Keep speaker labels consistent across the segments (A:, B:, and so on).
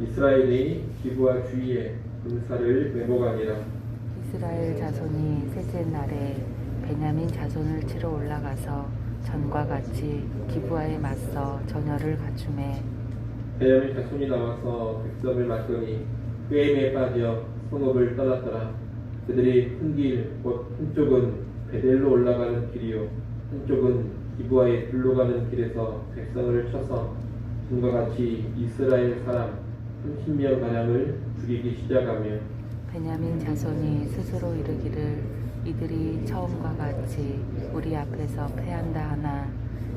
A: 이스라엘이 기브와 주위에 군사를 매복하니라.
B: 이스라엘 자손이 셋째 날에 베냐민 자손을 치러 올라가서 전과 같이 기브아에 맞서 전열을 갖추매
A: 베냐민 자손이 나와서 백성을 맞더니 꾀임에 빠져 성읍을 떠났더라. 그들이 큰 길 곧 한쪽은 베델로 올라가는 길이요 한쪽은 기브아에 들러가는 길에서 백성을 쳐서 전과 같이 이스라엘 사람 30명 가량을 죽이기 시작하며
B: 베냐민 자손이 스스로 이르기를 이들이 처음과 같이 우리 앞에서 패한다 하나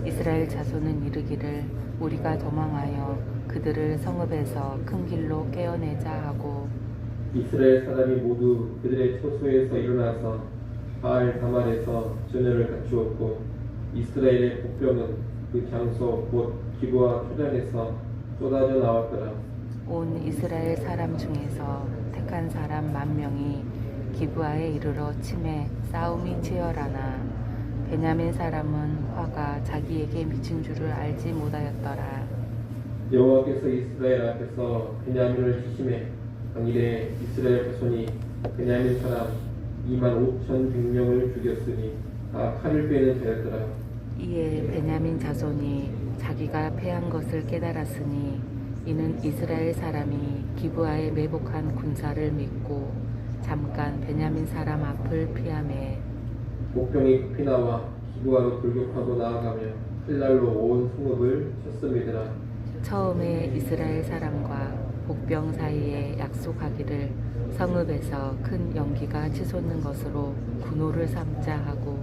B: 이스라엘 자손은 이르기를 우리가 도망하여 그들을 성읍에서 큰 길로 깨어내자 하고
A: 이스라엘 사람이 모두 그들의 처소에서 일어나서 바알 다말에서 전열을 갖추었고 이스라엘의 복병은 그 장소 곧 기브아 초장에서 쏟아져 나왔더라.
B: 온 이스라엘 사람 중에서 택한 사람 10,000명이 기브아에 이르러 치매 싸움이 치열하나 베냐민 사람은 화가 자기에게 미친 줄을 알지 못하였더라.
A: 여호와께서 이스라엘 앞에서 베냐민을 치심해 당일에 이스라엘 자손이 베냐민 사람 25,100명을 죽였으니 다 칼을 빼는 자였더라.
B: 이에 베냐민 자손이 자기가 패한 것을 깨달았으니 이는 이스라엘 사람이 기브아에 매복한 군사를 믿고 잠깐 베냐민 사람 앞을 피하매
A: 목병이 급히 나와 기브아로 돌격하고 나아가며 칼날로 온 성읍을 쳤음이더라.
B: 처음에 이스라엘 사람과 복병 사이에 약속하기를 성읍에서 큰 연기가 치솟는 것으로 군호를 삼자 하고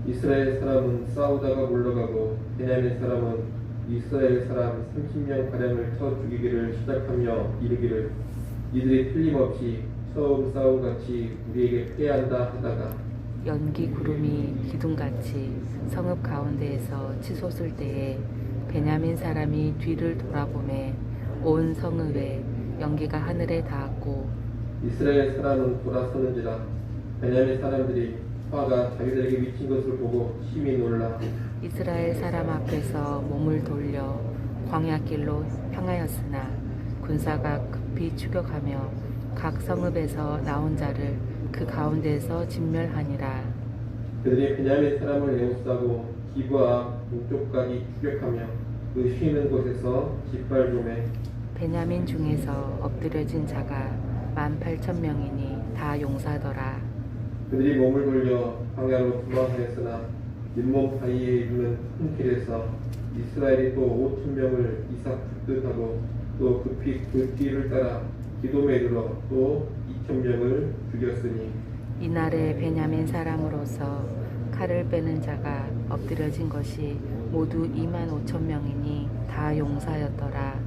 A: 이스라엘 사람은 싸우다가 물러가고 베냐민 사람은 이스라엘 사람 30명 가량을 쳐 죽이기를 시작하며 이르기를 이들이 틀림없이 처음 싸움같이 우리에게 패한다 하다가
B: 연기 구름이 기둥같이 성읍 가운데에서 치솟을 때에 베냐민 사람이 뒤를 돌아보매 온 성읍에 연기가 하늘에 닿았고
A: 이스라엘 사람은 돌아서는지라 베냐민 사람들이 화가 자기들에게 미친 것을 보고 심히 놀라
B: 이스라엘 사람 앞에서 몸을 돌려 광야길로 향하였으나 군사가 급히 추격하며 각 성읍에서 나온 자를 그 가운데에서 진멸하니라.
A: 그들이 베냐민 사람을 에워싸고 기브아 동쪽까지 추격하며 그 쉬는 곳에서 짓밟음에
B: 베냐민 중에서 엎드려진 자가 18,000명이니 다 용사더라.
A: 그들이 몸을 돌려 광야로 도망하였으나 림몬 바위에 이르는 큰 길에서 이스라엘이 또 5,000명을 이삭 죽듯하고 또 급히 그 뒤를 따라 기돔에 이르러 또 2,000명을 죽였으니
B: 이날에 베냐민 사람으로서 칼을 빼는 자가 엎드려진 것이 모두 25,000명이니 다 용사였더라.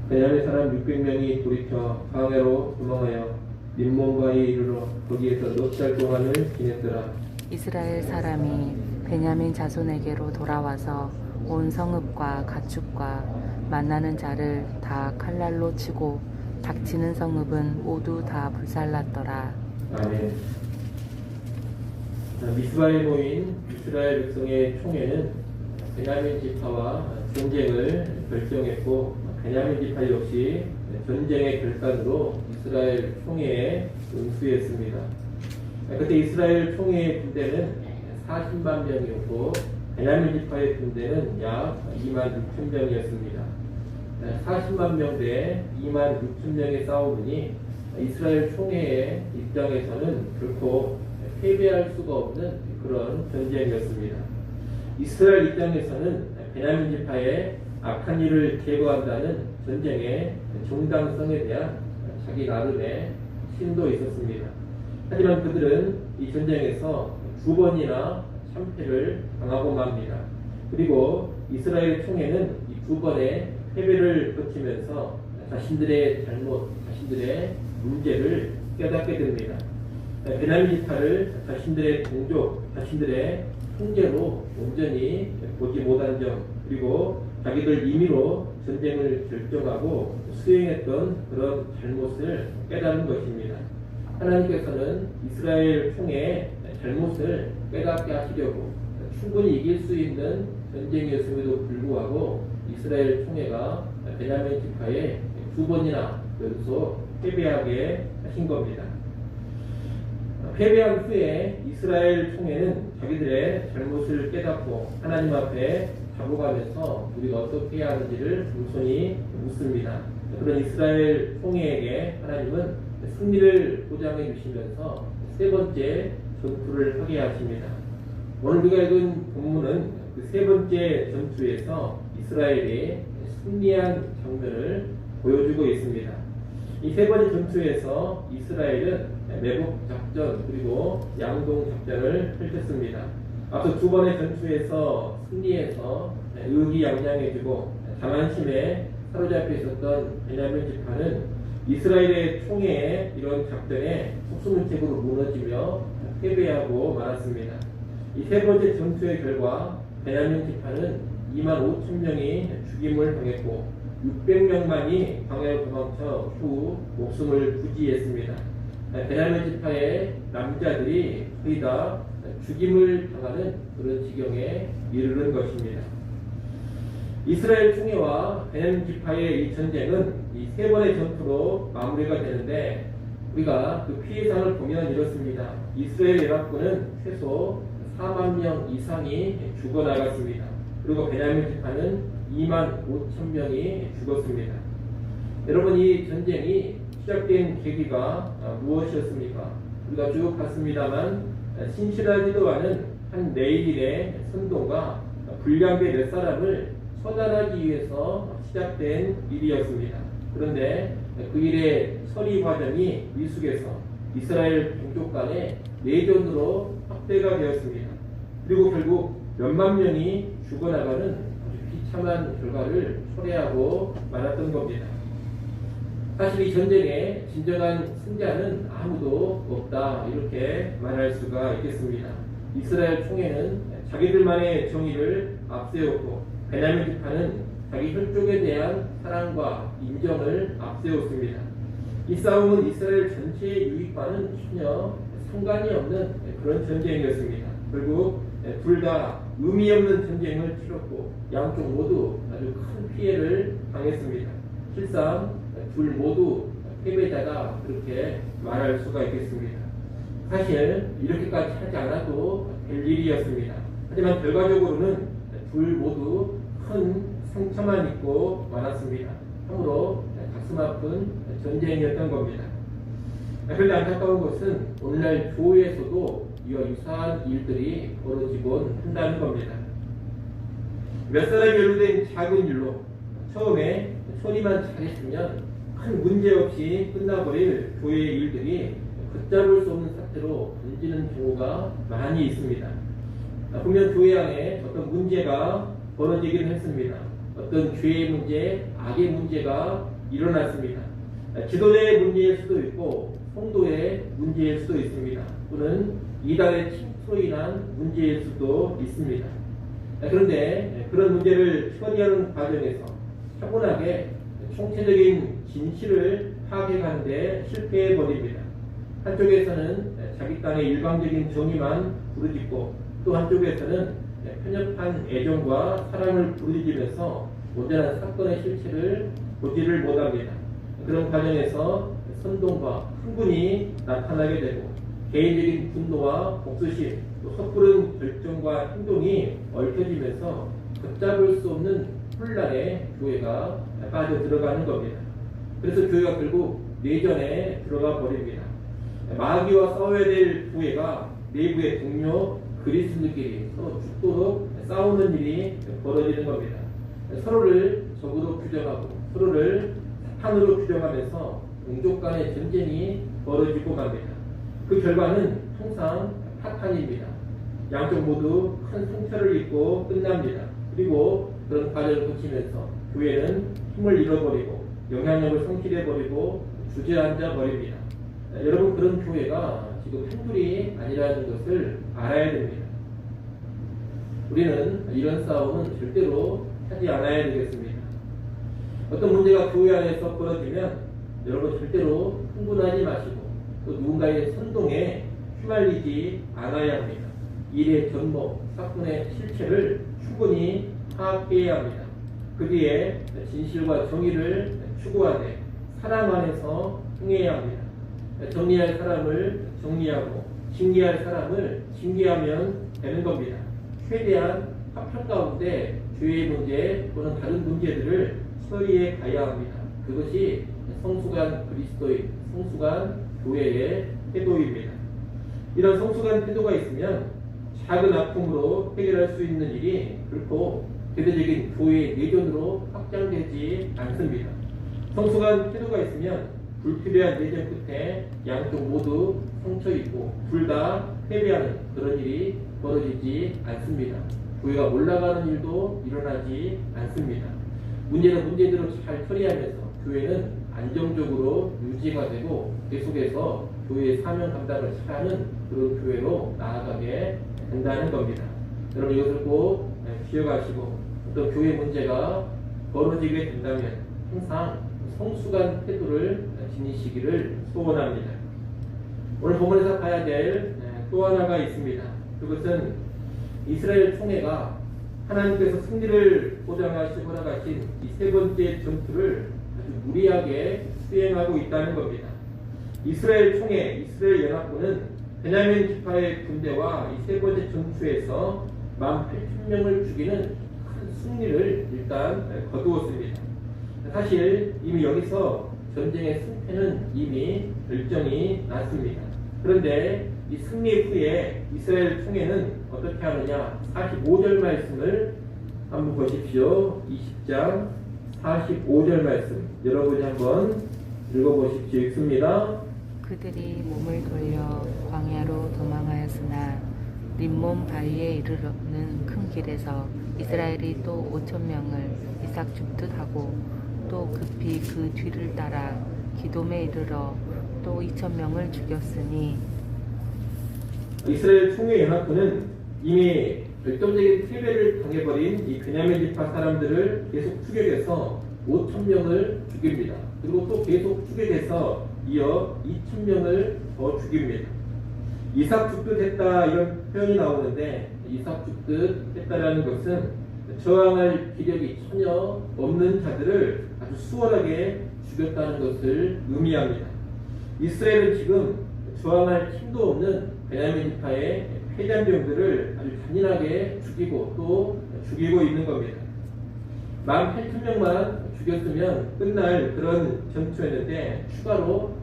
A: 베냐민 사람 600명이 돌이켜 광야로 도망하여 림몬 바위에 이르러 거기에서 넉 달 동안을 지냈더라.
B: 이스라엘 사람이 베냐민 자손에게로 돌아와서 온 성읍과 가축과 만나는 자를 다 칼날로 치고 닥치는 성읍은 모두 다 불살랐더라.
A: 아멘. 미스바에 모인 이스라엘 백성의 총회는 베냐민 지파와 전쟁을 결정했고 베냐민 지파 역시 전쟁의 결단으로 이스라엘 총회에 응수했습니다. 그때 이스라엘 총회의 군대는 40만 명이었고 베냐민 지파의 군대는 약 26,000명이었습니다. 40만 명 대 26,000명의 싸움이니 이스라엘 총회의 입장에서는 결코 패배할 수가 없는 그런 전쟁이었습니다. 이스라엘 입장에서는 베냐민 지파의 악한 일을 제거한다는 전쟁의 정당성에 대한 자기 나름의 신도 있었습니다. 하지만 그들은 이 전쟁에서 2번이나 참패를 당하고 맙니다. 그리고 이스라엘 총회는 이 2번의 패배를 거치면서 자신들의 잘못, 자신들의 문제를 깨닫게 됩니다. 베냐민 지파를 자신들의 동족, 자신들의 통제로 온전히 보지 못한 점, 그리고 자기들 임의로 전쟁을 결정하고 수행했던 그런 잘못을 깨달은 것입니다. 하나님께서는 이스라엘 총회의 잘못을 깨닫게 하시려고 충분히 이길 수 있는 전쟁이었음에도 불구하고 이스라엘 총회가 베냐민 지파에 두 번이나 연속 패배하게 하신 겁니다. 패배한 후에 이스라엘 총회는 자기들의 잘못을 깨닫고 하나님 앞에 자복하면서 우리가 어떻게 해야 하는지를 우선히 묻습니다. 그런 이스라엘 총회에게 하나님은 승리를 보장해 주시면서 세 번째 전투를 하게 하십니다. 오늘 우리가 읽은 본문은 그 세 번째 전투에서 이스라엘이 승리한 장면을 보여주고 있습니다. 이 세 번째 전투에서 이스라엘은 매복 작전 그리고 양동 작전을 펼쳤습니다. 앞서 두 번의 전투에서 승리해서 의기양양해지고 자만심에 사로잡혀 있었던 베냐민 지파는 이스라엘의 총회의 이런 작전에 속수무책으로 무너지며 패배하고 말았습니다. 이 세 번째 전투의 결과 베냐민 지파는 25,000명이 죽임을 당했고 600명만이 광야로 도망쳐 후 목숨을 부지했습니다. 베냐민 지파의 남자들이 거의 다 죽임을 당하는 그런 지경에 이르는 것입니다. 이스라엘 총회와 베냐민 지파의 이 전쟁은 이 세 번의 전투로 마무리가 되는데 우리가 그 피해상을 보면 이렇습니다. 이스라엘 연합군은 최소 4만 명 이상이 죽어나갔습니다. 그리고 베냐민 지파는 25,000명이 죽었습니다. 여러분, 이 전쟁이 시작된 계기가 무엇이었습니까? 우리가 쭉 봤습니다만 신실하지도 않은 한 레이인의 선동과 불량배 몇 사람을 처단하기 위해서 시작된 일이었습니다. 그런데 그 일의 처리 과정이 미숙해서 이스라엘 종족 간의 내전으로 확대가 되었습니다. 그리고 결국 몇만 명이 죽어나가는 아주 비참한 결과를 초래하고 말았던 겁니다. 사실 이 전쟁의 진정한 승자는 아무도 없다, 이렇게 말할 수가 있겠습니다. 이스라엘 총회는 자기들만의 정의를 앞세웠고 베냐민 지파는 자기 혈족에 대한 사랑과 인정을 앞세웠습니다. 이 싸움은 이스라엘 전체의 유익과는 전혀 상관이 없는 그런 전쟁이었습니다. 결국 둘 다 의미 없는 전쟁을 치렀고 양쪽 모두 아주 큰 피해를 당했습니다. 실상 둘 모두 패배자다, 그렇게 말할 수가 있겠습니다. 사실 이렇게까지 하지 않아도 될 일이었습니다. 하지만 결과적으로는 둘 모두 큰 상처만 입고 말았습니다. 참으로 가슴 아픈 전쟁이었던 겁니다. 그런데 안타까운 것은 오늘날 교회에서도 이와 유사한 일들이 벌어지곤 한다는 겁니다. 몇 사람이 연루된 작은 일로 처음에 처리만 잘했으면 큰 문제 없이 끝나버릴 교회의 일들이 걷잡을 수 없는 사태로 번지는 경우가 많이 있습니다. 분명 교회 안에 어떤 문제가 벌어지긴 했습니다. 어떤 죄의 문제, 악의 문제가 일어났습니다. 지도자의 문제일 수도 있고 성도의 문제일 수도 있습니다. 또는 이단의 침투로 인한 문제일 수도 있습니다. 그런데 그런 문제를 처리하는 과정에서 차분하게 총체적인 진실을 파악해가는 데 실패해버립니다. 한쪽에서는 자기 딴의 일방적인 정의만 부르짖고 또 한쪽에서는 편협한 애정과 사랑을 부르짖으면서 온전한 사건의 실체를 보지를 못합니다. 그런 과정에서 선동과 흥분이 나타나게 되고 개인적인 분노와 복수심, 또 섣부른 결정과 행동이 얽혀지면서 걷잡을 수 없는 혼란에 교회가 빠져 들어가는 겁니다. 그래서 교회가 결국 내전에 들어가 버립니다. 마귀와 싸워야 될 교회가 내부의 동료 그리스도인들끼리 서로 죽도록 싸우는 일이 벌어지는 겁니다. 서로를 적으로 규정하고 서로를 사탄으로 규정하면서 종족 간의 전쟁이 벌어지고 맙니다. 그 결과는 항상 파탄입니다. 양쪽 모두 큰 상처를 입고 끝납니다. 그리고 그런 과정을 거치면서 교회는 힘을 잃어버리고 영향력을 상실해버리고 주저앉아 버립니다. 여러분, 그런 교회가 지금 한둘이 아니라는 것을 알아야 됩니다. 우리는 이런 싸움은 절대로 하지 않아야 되겠습니다. 어떤 문제가 교회 안에서 벌어지면 여러분 절대로 흥분하지 마시고 또 누군가의 선동에 휘말리지 않아야 합니다. 일의 전목, 사건의 실체를 충분히 파악해야 합니다. 그 뒤에 진실과 정의를 추구하되 사랑 안에서 행해야 합니다. 정리할 사람을 정리하고 징계할 사람을 징계하면 되는 겁니다. 최대한 화평 가운데 죄의 문제 또는 다른 문제들을 처리해 가야 합니다. 그것이 성숙한 그리스도인, 성숙한 교회의 태도입니다. 이런 성숙한 태도가 있으면 작은 아픔으로 해결할 수 있는 일이 결코 대대적인 교회 내전으로 확장되지 않습니다. 성숙한 태도가 있으면 불필요한 내전 끝에 양쪽 모두 상처 입고 둘 다 패배하는 그런 일이 벌어지지 않습니다. 교회가 올라가는 일도 일어나지 않습니다. 문제는 문제대로 잘 처리하면서 교회는 안정적으로 유지가 되고 계속해서 교회의 사명 감당을 잘하는 그런 교회로 나아가게 된다는 겁니다. 여러분 이것을 꼭 기억하시고 어떤 교회 문제가 벌어지게 된다면 항상 성숙한 태도를 지니시기를 소원합니다. 오늘 본문에서 봐야 될 또 하나가 있습니다. 그것은 이스라엘 총회가 하나님께서 승리를 보장하시고 허락하신 이 세 번째 전투를 아주 무리하게 수행하고 있다는 겁니다. 이스라엘 총회, 이스라엘 연합군은 베냐민 지파의 군대와 이 세 번째 전투에서 18,000명을 죽이는 큰 승리를 일단 거두었습니다. 사실 이미 여기서 전쟁의 승패는 이미 결정이 났습니다. 그런데 이 승리 후에 이스라엘 총회는 어떻게 하느냐? 45절 말씀을 한번 보십시오. 20장 45절 말씀 여러분이 한번 읽어보십시오. 읽습니다.
B: 그들이 몸을 돌려 광야로 도망하였으나 림몬 바위에 이르는 큰 길에서 이스라엘이 또 5,000명을 이삭 죽듯 하고 또 급히 그 뒤를 따라 기돔에 이르러 또 2,000명을 죽였으니
A: 이스라엘 총회 연합군은 이미 결정적인 패배를 당해버린 이 베냐민 지파 사람들을 계속 추격해서 5,000명을 죽입니다. 그리고 또 계속 추격해서 이어 2,000명을 더 죽입니다. 이삭 죽듯 했다 이런 표현이 나오는데 이삭 죽듯 했다라는 것은 저항할 기력이 전혀 없는 자들을 아주 수월하게 죽였다는 것을 의미합니다. 이스라엘은 지금 저항할 힘도 없는 베냐민 지파의 패잔병들을 아주 잔인하게 죽이고 또 죽이고 있는 겁니다. 18,000명만 죽였으면 끝날 그런 전투였는데 추가로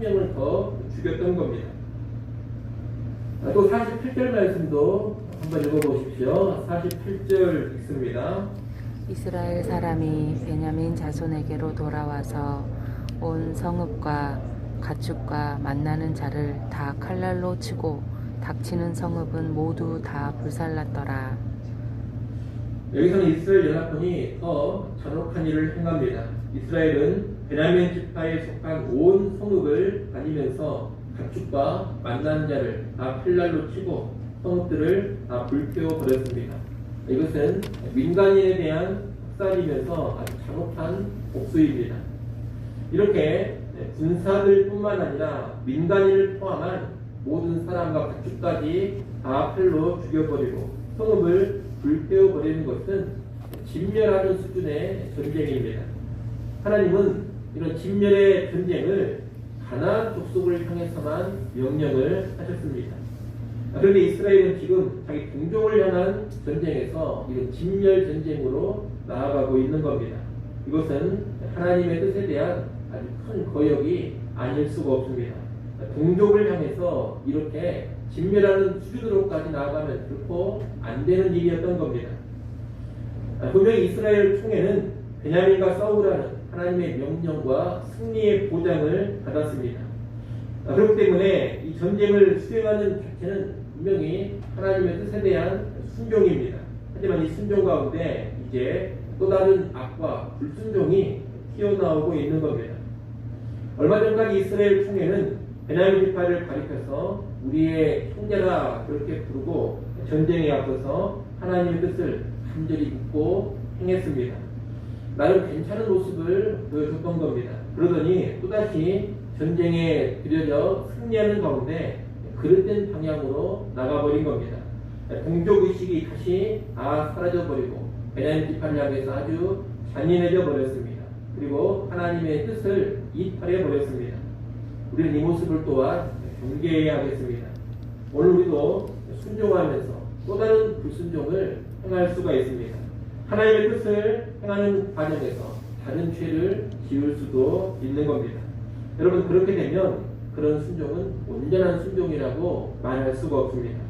A: 7,000명을 더 죽였던 겁니다. 또 48절 말씀도 한번 읽어보십시오. 48절 읽습니다.
B: 이스라엘 사람이 베냐민 자손에게로 돌아와서 온 성읍과 가축과 만나는 자를 다 칼날로 치고 닥치는 성읍은 모두 다 불살랐더라.
A: 여기서는 이스라엘 연합군이 더 잔혹한 일을 행합니다. 이스라엘은 베냐민 지파에 속한 온 성읍을 다니면서 가축과 만난 자를 다 칼날로 치고 성읍들을 다 불태워 버렸습니다. 이것은 민간인에 대한 학살이면서 아주 잔혹한 복수입니다. 이렇게 군사들뿐만 아니라 민간인을 포함한 모든 사람과 가축까지 다 칼로 죽여버리고 성읍을 불태워버리는 것은 진멸하는 수준의 전쟁입니다. 하나님은 이런 진멸의 전쟁을 가나안 족속을 향해서만 명령을 하셨습니다. 그런데 이스라엘은 지금 자기 동족을 향한 전쟁에서 이런 진멸 전쟁으로 나아가고 있는 겁니다. 이것은 하나님의 뜻에 대한 아주 큰 거역이 아닐 수가 없습니다. 동족을 향해서 이렇게 진멸하는 수준으로까지 나아가면 결코 안 되는 일이었던 겁니다. 분명히 이스라엘 총회는 베냐민과 싸우라는 하나님의 명령과 승리의 보장을 받았습니다. 그렇기 때문에 이 전쟁을 수행하는 자체는 분명히 하나님의 뜻에 대한 순종입니다. 하지만 이 순종 가운데 이제 또 다른 악과 불순종이 튀어나오고 있는 겁니다. 얼마 전까지 이스라엘 총회는 베냐민 지파를 가리켜서 우리의 형제라 그렇게 부르고 전쟁에 앞서서 하나님의 뜻을 간절히 묻고 행했습니다. 나름 괜찮은 모습을 보여줬던 겁니다. 그러더니 또다시 전쟁에 들여져 승리하는 가운데 그릇된 방향으로 나가버린 겁니다. 동족의식이 다시 다 사라져버리고 베냐민 지파를 향해서 아주 잔인해져 버렸습니다. 그리고 하나님의 뜻을 이탈해 버렸습니다. 우리는 이 모습을 또한 경계해야 하겠습니다. 오늘 우리도 순종하면서 또 다른 불순종을 행할 수가 있습니다. 하나님의 뜻을 행하는 과정에서 다른 죄를 지을 수도 있는 겁니다. 여러분, 그렇게 되면 그런 순종은 온전한 순종이라고 말할 수가 없습니다.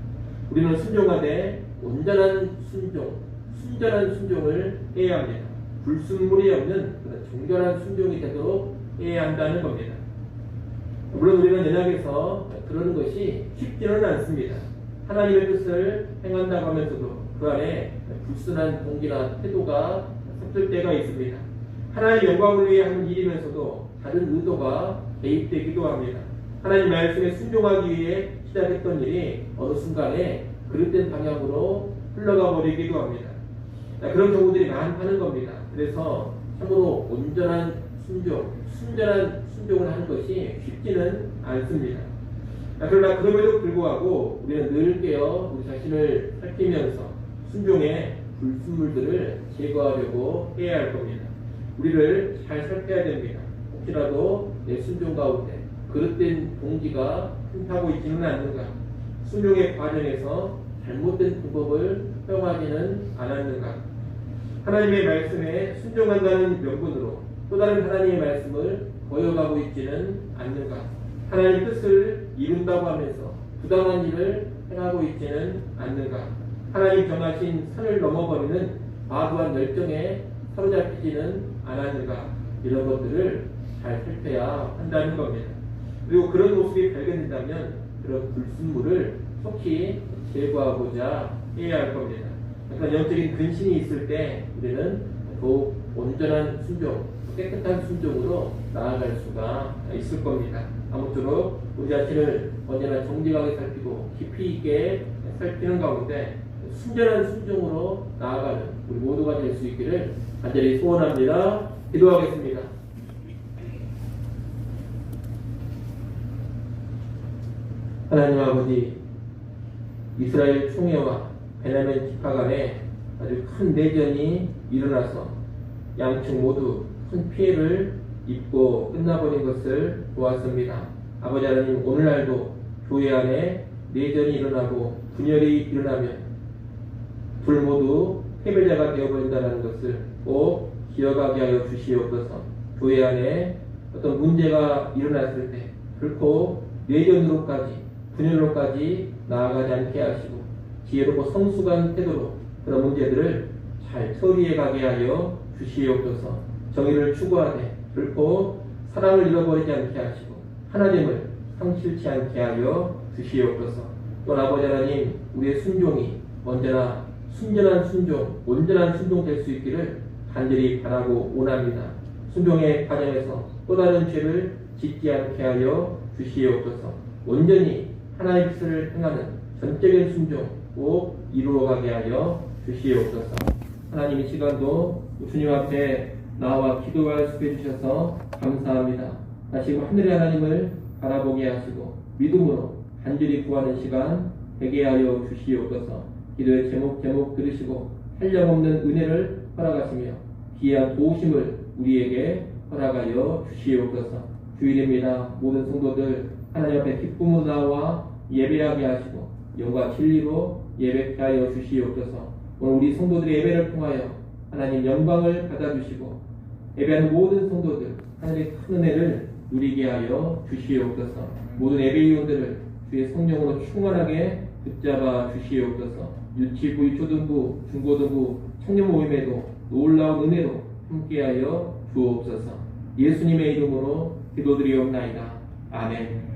A: 우리는 순종하되 온전한 순종, 순전한 순종을 해야 합니다. 불순물이 없는 그런 정결한 순종이 되도록 해야 한다는 겁니다. 물론 우리는 연약해서 그러는 것이 쉽지는 않습니다. 하나님의 뜻을 행한다고 하면서도 그 안에 불순한 동기나 태도가 섞일 때가 있습니다. 하나님의 영광을 위해 하는 일이면서도 다른 의도가 개입되기도 합니다. 하나님 말씀에 순종하기 위해 시작했던 일이 어느 순간에 그릇된 방향으로 흘러가 버리기도 합니다. 그런 경우들이 많다는 겁니다. 그래서 참으로 온전한 순종, 순전한 순종을 하는 것이 쉽지는 않습니다. 그러나 그럼에도 불구하고 우리는 늘 깨어 우리 자신을 살피면서 순종의 불순물들을 제거하려고 해야 할 겁니다. 우리를 잘 살펴야 됩니다. 혹시라도 내 순종 가운데 그릇된 동기가 흠타고 있지는 않는가? 순종의 과정에서 잘못된 방법을 허용하지는 않았는가? 하나님의 말씀에 순종한다는 명분으로 또 다른 하나님의 말씀을 거역하고 있지는 않는가? 하나님의 뜻을 이룬다고 하면서 부당한 일을 행하고 있지는 않는가? 하나님 정하신 선을 넘어버리는 과도한 열정에 사로잡히지는 않았는가? 이런 것들을 잘 살펴야 한다는 겁니다. 그리고 그런 모습이 발견된다면 그런 불순물을 속히 제거하고자 해야 할 겁니다. 그러니까 영적인 근신이 있을 때 우리는 더욱 온전한 순종, 깨끗한 순종으로 나아갈 수가 있을 겁니다. 아무쪼록 우리 자신을 언제나 정직하게 살피고 깊이 있게 살피는 가운데 순전한 순종으로 나아가는 우리 모두가 될 수 있기를 간절히 소원합니다. 기도하겠습니다. 하나님 아버지, 이스라엘 총회와 베냐민 지파 간에 아주 큰 내전이 일어나서 양측 모두 큰 피해를 입고 끝나버린 것을 보았습니다. 아버지 하나님, 오늘날도 교회 안에 내전이 일어나고 분열이 일어나면 둘 모두 패배자가 되어버린다는 것을 꼭 기억하게 하여 주시옵소서. 교회 안에 어떤 문제가 일어났을 때 결코 내전으로까지 분열로까지 나아가지 않게 하시고 지혜롭고 성숙한 태도로 그런 문제들을 잘 처리해 가게 하여 주시옵소서. 정의를 추구하되 결코 사랑을 잃어버리지 않게 하시고 하나님을 상실치 않게 하여 주시옵소서. 또 아버지 하나님, 우리의 순종이 언제나 순전한 순종, 온전한 순종 될 수 있기를 간절히 바라고 원합니다. 순종의 과정에서 또 다른 죄를 짓지 않게 하여 주시옵소서. 온전히 하나님의 뜻을 행하는 전적인 순종 꼭 이루어가게 하여 주시옵소서. 하나님, 이 시간도 주님 앞에 나와 기도할 수 있게 해주셔서 감사합니다. 다시금 하늘의 하나님을 바라보게 하시고 믿음으로 간절히 구하는 시간 되게 하여 주시옵소서. 기도의 제목 들으시고 한량없는 은혜를 허락하시며 귀한 도우심을 우리에게 허락하여 주시옵소서. 주일입니다. 모든 성도들 하나님 앞에 기쁨으로 나와 예배하게 하시고 영과 진리로 예배케 하여 주시옵소서. 오늘 우리 성도들의 예배를 통하여 하나님 영광을 받아주시고 예배하는 모든 성도들 하나님의 큰 은혜를 누리게 하여 주시옵소서. 모든 예배위원들을 주의 성령으로 충만하게 붙잡아 주시옵소서. 유치부, 초등부, 중고등부, 청년 모임에도 놀라운 은혜로 함께하여 주옵소서. 예수님의 이름으로 기도드리옵나이다. 아멘.